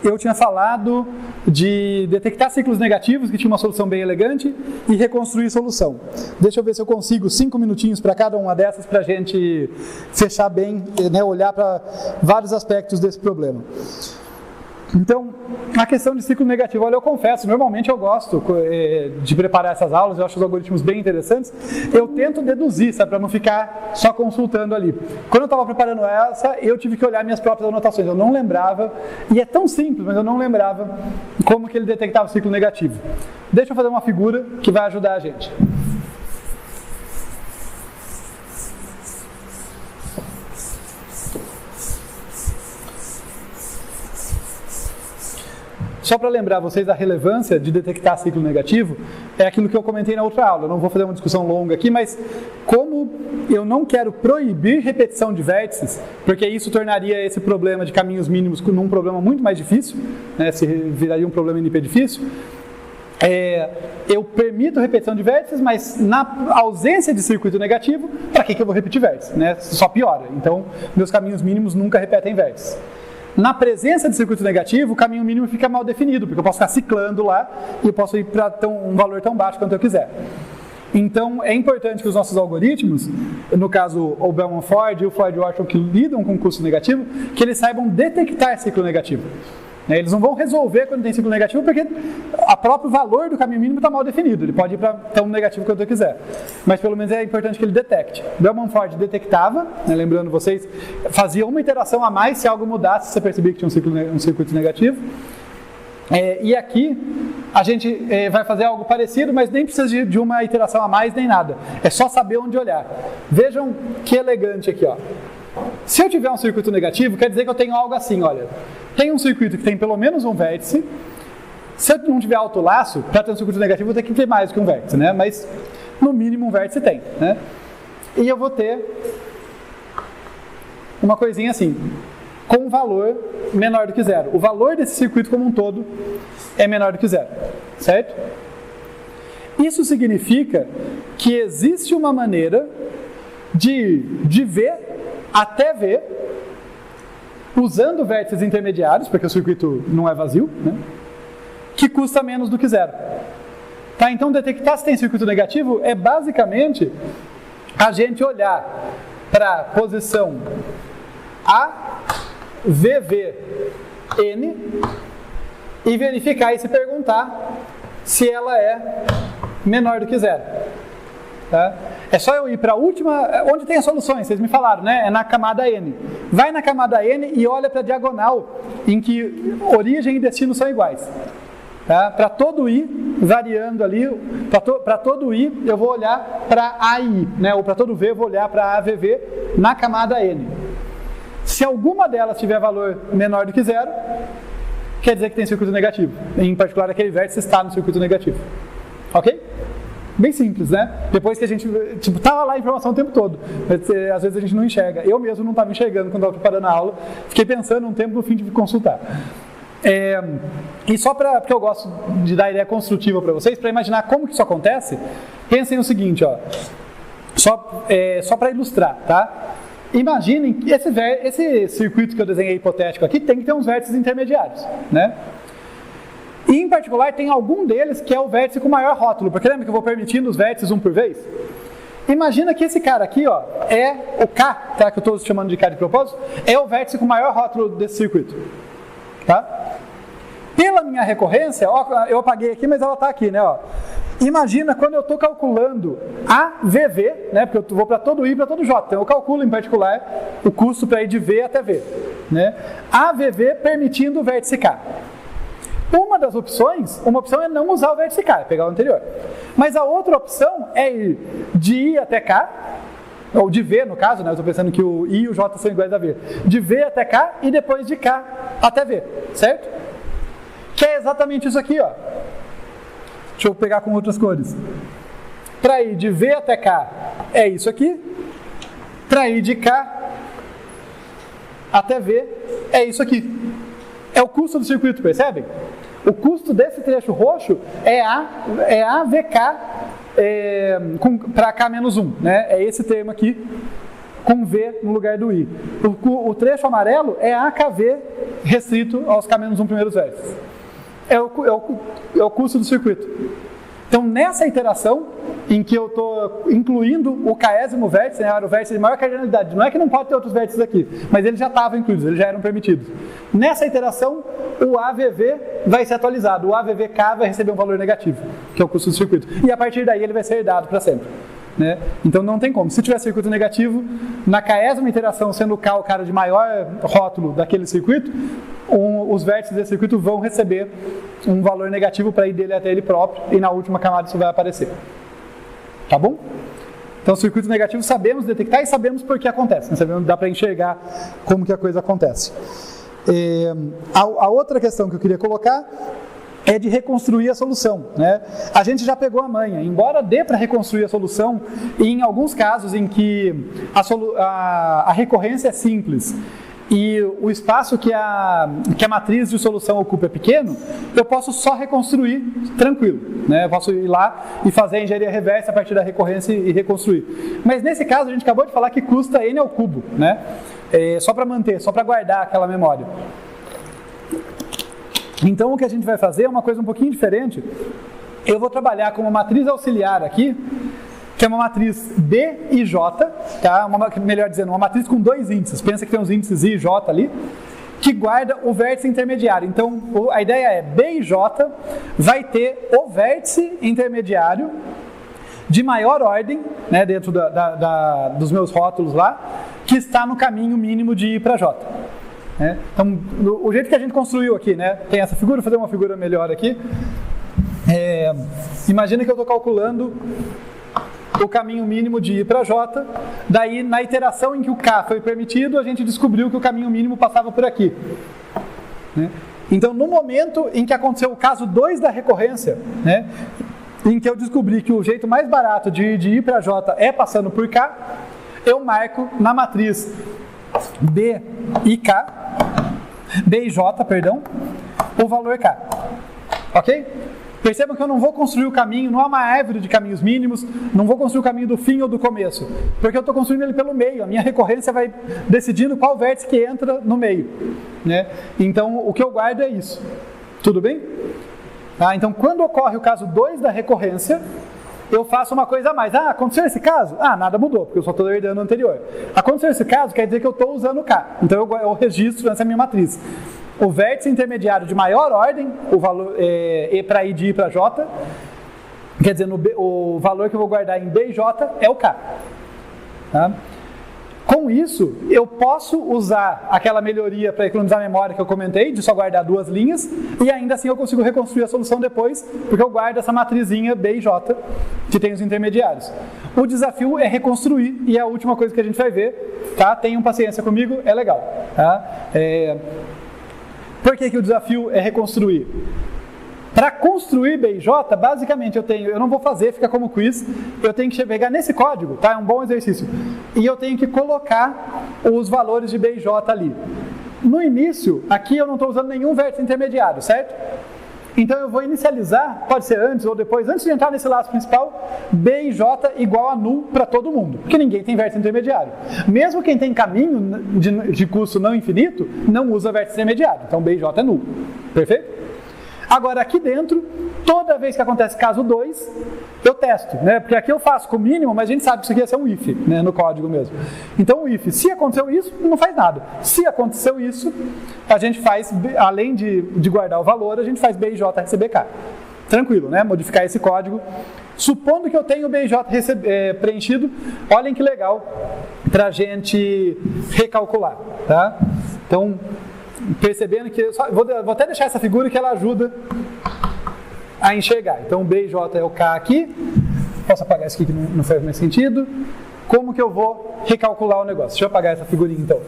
Eu tinha falado de detectar ciclos negativos, que tinha uma solução bem elegante, e reconstruir solução. Deixa eu ver se eu consigo 5 minutinhos para cada uma dessas, para a gente fechar bem, né, olhar para vários aspectos desse problema. Então, a questão de ciclo negativo, olha, eu confesso, normalmente eu gosto de preparar essas aulas, eu acho os algoritmos bem interessantes, eu tento deduzir, sabe, para não ficar só consultando ali. Quando eu estava preparando essa, eu tive que olhar minhas próprias anotações, eu não lembrava, e é tão simples, mas eu não lembrava como que ele detectava o ciclo negativo. Deixa eu fazer uma figura que vai ajudar a gente. Só para lembrar vocês a relevância de detectar ciclo negativo, é aquilo que eu comentei na outra aula. Eu não vou fazer uma discussão longa aqui, mas como eu não quero proibir repetição de vértices, porque isso tornaria esse problema de caminhos mínimos num problema muito mais difícil, né, se viraria um problema NP difícil, eu permito repetição de vértices, mas na ausência de circuito negativo, para que eu vou repetir vértices? Né? Só piora. Então, meus caminhos mínimos nunca repetem vértices. Na presença de circuito negativo, o caminho mínimo fica mal definido, porque eu posso ficar ciclando lá e eu posso ir para um valor tão baixo quanto eu quiser. Então, é importante que os nossos algoritmos, no caso o Bellman-Ford e o Floyd-Warshall que lidam com custo negativo, que eles saibam detectar ciclo negativo. Eles não vão resolver quando tem ciclo negativo, porque o próprio valor do caminho mínimo está mal definido. Ele pode ir para tão negativo quanto eu quiser. Mas pelo menos é importante que ele detecte. Bellman-Ford detectava, né, lembrando vocês, fazia uma iteração a mais se algo mudasse, você percebia que tinha um circuito negativo. E aqui a gente vai fazer algo parecido, mas nem precisa de uma iteração a mais nem nada. É só saber onde olhar. Vejam que elegante aqui, ó. Se eu tiver um circuito negativo, quer dizer que eu tenho algo assim, olha. Tem um circuito que tem pelo menos um vértice. Se eu não tiver alto laço, para ter um circuito negativo, eu vou ter que ter mais do que um vértice, né? Mas no mínimo um vértice tem, né? E eu vou ter uma coisinha assim, com um valor menor do que zero. O valor desse circuito como um todo é menor do que zero, certo? Isso significa que existe uma maneira de V até V, usando vértices intermediários, porque o circuito não é vazio, né, que custa menos do que zero. Tá? Então, detectar se tem circuito negativo é basicamente a gente olhar para a posição A, VV, N e verificar e se perguntar se ela é menor do que zero. Tá? É só eu ir para a última, onde tem as soluções, vocês me falaram, né? É na camada N. Vai na camada N e olha para a diagonal, em que origem e destino são iguais. Tá? Para todo I, variando ali, para todo I, eu vou olhar para A e I, né? Ou para todo V, eu vou olhar para A, V, V, na camada N. Se alguma delas tiver valor menor do que zero, quer dizer que tem circuito negativo. Em particular, aquele vértice está no circuito negativo. Ok? Bem simples, né? Depois que a gente, tava lá a informação o tempo todo, mas, às vezes a gente não enxerga. Eu mesmo não estava enxergando quando estava preparando a aula, fiquei pensando um tempo no fim de consultar. E só porque eu gosto de dar ideia construtiva para vocês, para imaginar como que isso acontece, pensem o seguinte, ó, só para ilustrar, tá? Imaginem que esse circuito que eu desenhei hipotético aqui tem que ter uns vértices intermediários, né? E, em particular, tem algum deles que é o vértice com maior rótulo, porque lembra que eu vou permitindo os vértices um por vez? Imagina que esse cara aqui, ó, é o K, tá, que eu estou chamando de K de propósito, é o vértice com maior rótulo desse circuito. Tá? Pela minha recorrência, ó, eu apaguei aqui, mas ela está aqui, né? Ó. Imagina quando eu estou calculando AVV, né, porque eu vou para todo I e para todo J, então eu calculo, em particular, o custo para ir de V até V. Né? AVV permitindo o vértice K. Uma das opções, uma opção é não usar o vértice K, é pegar o anterior. Mas a outra opção é ir de I até K, ou de V no caso, né? Eu estou pensando que o I e o J são iguais a V. De V até K e depois de K até V, certo? Que é exatamente isso aqui, ó. Deixa eu pegar com outras cores. Para ir de V até K é isso aqui. Para ir de K até V é isso aqui. É o custo do circuito, percebem? O custo desse trecho roxo é AVK para K-1, né? É esse termo aqui com V no lugar do I. O trecho amarelo é AKV restrito aos K-1 primeiros vértices. É o custo do circuito. Então, nessa iteração, em que eu estou incluindo o késimo vértice, né, o vértice de maior cardinalidade, não é que não pode ter outros vértices aqui, mas eles já estavam incluídos, eles já eram permitidos. Nessa iteração, o AVV vai ser atualizado, o AVVK vai receber um valor negativo, que é o custo do circuito. E a partir daí ele vai ser herdado para sempre. Né? Então não tem como. Se tiver circuito negativo, na késima iteração, sendo o K o cara de maior rótulo daquele circuito, os vértices desse circuito vão receber um valor negativo para ir dele até ele próprio, e na última camada isso vai aparecer. Tá bom? Então, circuito negativo sabemos detectar e sabemos por que acontece. Sabemos, dá para enxergar como que a coisa acontece. A outra questão que eu queria colocar é de reconstruir a solução. Né? A gente já pegou a manha, embora dê para reconstruir a solução, e em alguns casos em que a recorrência é simples e o espaço que a matriz de solução ocupa é pequeno, eu posso só reconstruir tranquilo. Né? Eu posso ir lá e fazer a engenharia reversa a partir da recorrência e reconstruir. Mas nesse caso a gente acabou de falar que custa n ao cubo, né? Só para manter, só para guardar aquela memória. Então o que a gente vai fazer é uma coisa um pouquinho diferente. Eu vou trabalhar com uma matriz auxiliar aqui, que é uma matriz B e J, tá? Melhor dizendo, uma matriz com dois índices. Pensa que tem uns índices I e J ali, que guarda o vértice intermediário. Então a ideia é B e J vai ter o vértice intermediário de maior ordem, né, dentro dos meus rótulos lá, que está no caminho mínimo de I para J. Então, o jeito que a gente construiu aqui, né, tem essa figura, vou fazer uma figura melhor aqui. Imagina que eu estou calculando o caminho mínimo de I para J, daí na iteração em que o K foi permitido, a gente descobriu que o caminho mínimo passava por aqui. Então, no momento em que aconteceu o caso 2 da recorrência, né, em que eu descobri que o jeito mais barato de ir de I para J é passando por K, eu marco na matriz B e J, o valor K. Ok? Percebam que eu não vou construir o caminho, não há uma árvore de caminhos mínimos, não vou construir o caminho do fim ou do começo, porque eu estou construindo ele pelo meio, a minha recorrência vai decidindo qual vértice que entra no meio. Né? Então, o que eu guardo é isso. Tudo bem? Então, quando ocorre o caso 2 da recorrência, eu faço uma coisa a mais. Aconteceu esse caso? Nada mudou, porque eu só estou herdando o anterior. Aconteceu esse caso, quer dizer que eu estou usando o K. Então, eu registro nessa minha matriz o vértice intermediário de maior ordem, o valor E para I de I para J, quer dizer, o valor que eu vou guardar em B e J é o K. Tá? Com isso, eu posso usar aquela melhoria para economizar memória que eu comentei, de só guardar duas linhas, e ainda assim eu consigo reconstruir a solução depois, porque eu guardo essa matrizinha B e J, que tem os intermediários. O desafio é reconstruir, e é a última coisa que a gente vai ver. Tá? Tenham paciência comigo, é legal. Tá? Por que o desafio é reconstruir? Para construir B e J, basicamente eu não vou fazer, fica como quiz, eu tenho que pegar nesse código, tá? É um bom exercício, e eu tenho que colocar os valores de B e J ali. No início, aqui eu não estou usando nenhum vértice intermediário, certo? Então eu vou inicializar, pode ser antes ou depois, antes de entrar nesse laço principal, B e J igual a null para todo mundo, porque ninguém tem vértice intermediário. Mesmo quem tem caminho de custo não infinito, não usa vértice intermediário, então B e J é null. Perfeito? Agora, aqui dentro, toda vez que acontece caso 2, eu testo, né? Porque aqui eu faço com o mínimo, mas a gente sabe que isso aqui ia ser um if, né? No código mesmo. Então, o if, se aconteceu isso, não faz nada. Se aconteceu isso, a gente faz, além de guardar o valor, a gente faz B e J receber K. Tranquilo, né? Modificar esse código. Supondo que eu tenho o B e J preenchido, olhem que legal para a gente recalcular, tá? Então, percebendo que... Vou até deixar essa figura que ela ajuda a enxergar. Então, B e J é o K aqui. Posso apagar isso aqui que não faz mais sentido. Como que eu vou recalcular o negócio? Deixa eu apagar essa figurinha, então.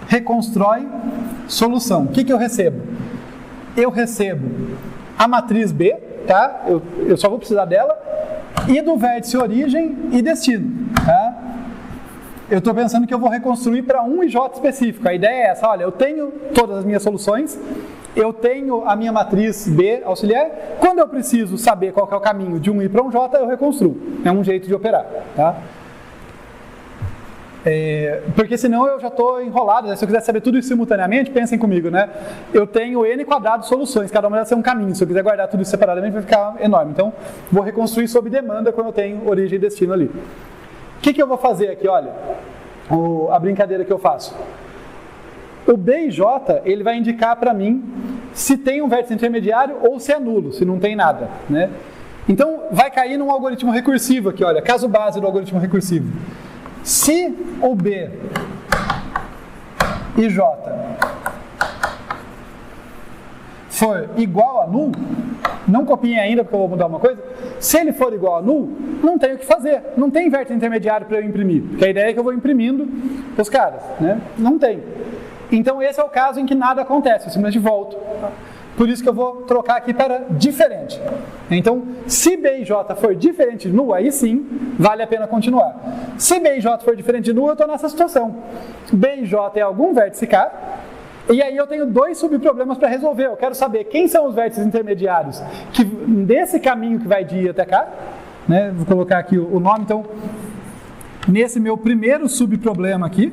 Reconstrói solução. O que eu recebo? Eu recebo a matriz B, tá? Eu só vou precisar dela. E do vértice origem e destino, tá? Eu estou pensando que eu vou reconstruir para um IJ específico. A ideia é essa, olha, eu tenho todas as minhas soluções, eu tenho a minha matriz B auxiliar. Quando eu preciso saber qual que é o caminho de um I para um J, eu reconstruo. É um jeito de operar, tá? Porque senão eu já estou enrolado, né? Se eu quiser saber tudo isso simultaneamente, pensem comigo, né? Eu tenho n quadrado de soluções, cada uma delas tem um caminho. Se eu quiser guardar tudo isso separadamente, vai ficar enorme. Então, vou reconstruir sob demanda quando eu tenho origem e destino ali. O que eu vou fazer aqui? Olha, a brincadeira que eu faço. O B e J, ele vai indicar para mim se tem um vértice intermediário ou se é nulo, se não tem nada, né? Então, vai cair num algoritmo recursivo aqui, olha, caso base do algoritmo recursivo. Se o B e J for igual a null, não copiem ainda porque eu vou mudar uma coisa, se ele for igual a null, não tem o que fazer, não tem vértice intermediário para eu imprimir, porque a ideia é que eu vou imprimindo os caras, né? Não tem. Então esse é o caso em que nada acontece, eu simplesmente volto. Por isso que eu vou trocar aqui para diferente. Então, se B e J for diferente de null, aí sim, vale a pena continuar. Se B e J for diferente de null, eu estou nessa situação. B e J é algum vértice K, e aí eu tenho dois subproblemas para resolver. Eu quero saber quem são os vértices intermediários desse caminho que vai de I até K. Né? Vou colocar aqui o nome, então, nesse meu primeiro subproblema aqui.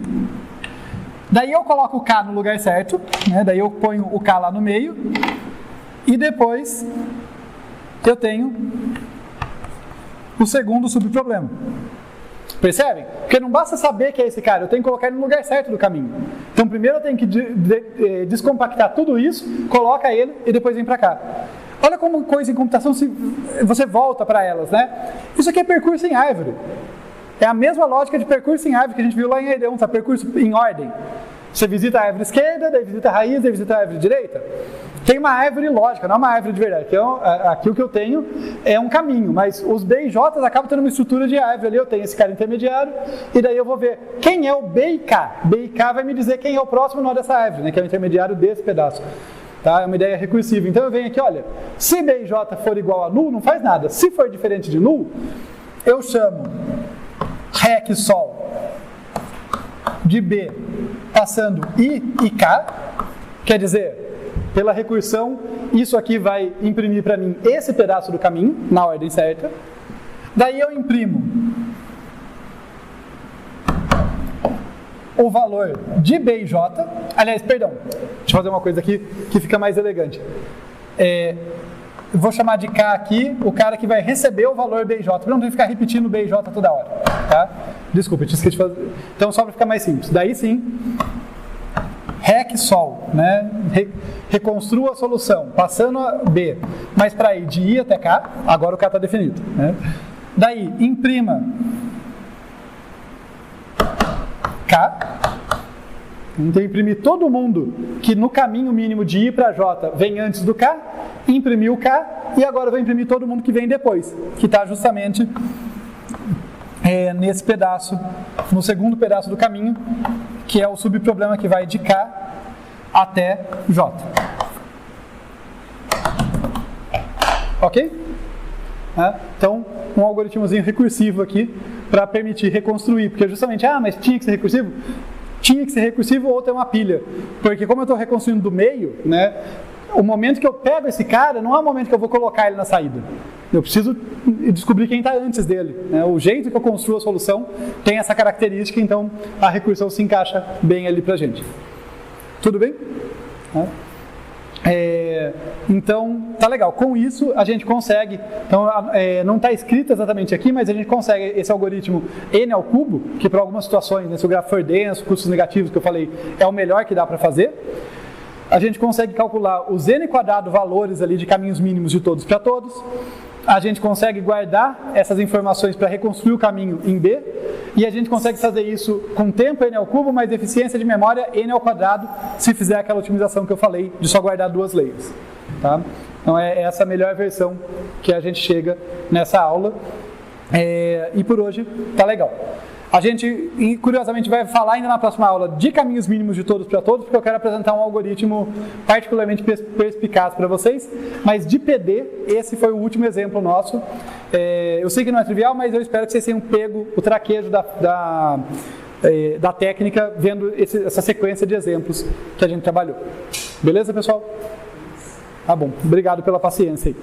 Daí eu coloco o K no lugar certo, né? Daí eu ponho o K lá no meio, e depois eu tenho o segundo subproblema. Percebem? Porque não basta saber que é esse cara, eu tenho que colocar ele no lugar certo do caminho. Então primeiro eu tenho que descompactar tudo isso, coloca ele e depois vem para cá. Olha como coisa em computação, você volta para elas, né? Isso aqui é percurso em árvore. É a mesma lógica de percurso em árvore que a gente viu lá em Eidon, tá? Percurso em ordem. Você visita a árvore esquerda, daí visita a raiz, daí visita a árvore direita. Tem uma árvore lógica, não é uma árvore de verdade. Então, aqui o que eu tenho é um caminho, mas os B e J acabam tendo uma estrutura de árvore ali. Eu tenho esse cara intermediário, e daí eu vou ver quem é o B e K. B e K vai me dizer quem é o próximo nó dessa árvore, né? Que é o intermediário desse pedaço. Tá? É uma ideia recursiva. Então eu venho aqui, olha, se B e J for igual a null, não faz nada. Se for diferente de null, eu chamo REC sol de B passando I e K, quer dizer, pela recursão, isso aqui vai imprimir para mim esse pedaço do caminho, na ordem certa. Daí eu imprimo o valor de B e J, aliás, perdão, deixa eu fazer uma coisa aqui que fica mais elegante. Vou chamar de K aqui, o cara que vai receber o valor B e J, para não ter que ficar repetindo B e J toda hora, tá? Desculpa, eu tinha esquecido de fazer. Então, só para ficar mais simples. Daí sim, REC sol, né? Reconstrua a solução, passando a B, mas para ir de I até K, agora o K está definido, né? Daí, imprima K. Então, imprimir todo mundo que no caminho mínimo de I para J vem antes do K, imprimir o K, e agora eu vou imprimir todo mundo que vem depois, que está justamente nesse pedaço, no segundo pedaço do caminho, que é o subproblema que vai de K até J. Ok? Então, um algoritmozinho recursivo aqui para permitir reconstruir, porque justamente, mas tinha que ser recursivo? Tinha que ser recursivo ou ter uma pilha, porque como eu estou reconstruindo do meio, né, o momento que eu pego esse cara não é o momento que eu vou colocar ele na saída. Eu preciso descobrir quem está antes dele, né? O jeito que eu construo a solução tem essa característica, então a recursão se encaixa bem ali para a gente. Tudo bem? Então, tá legal. Com isso, a gente consegue, então, não está escrito exatamente aqui, mas a gente consegue esse algoritmo n ao cubo, que para algumas situações, né, se o grafo for denso, custos negativos que eu falei, é o melhor que dá para fazer. A gente consegue calcular os n quadrado valores ali de caminhos mínimos de todos para todos. A gente consegue guardar essas informações para reconstruir o caminho em B, e a gente consegue fazer isso com tempo n ao cubo, mais eficiência de memória n ao quadrado, se fizer aquela otimização que eu falei, de só guardar duas layers. Tá? Então é essa a melhor versão que a gente chega nessa aula, e por hoje tá legal. A gente, curiosamente, vai falar ainda na próxima aula de caminhos mínimos de todos para todos, porque eu quero apresentar um algoritmo particularmente perspicaz para vocês, mas de PD, esse foi o último exemplo nosso. Eu sei que não é trivial, mas eu espero que vocês tenham pego o traquejo da técnica, vendo essa sequência de exemplos que a gente trabalhou. Beleza, pessoal? Tá bom, obrigado pela paciência aí.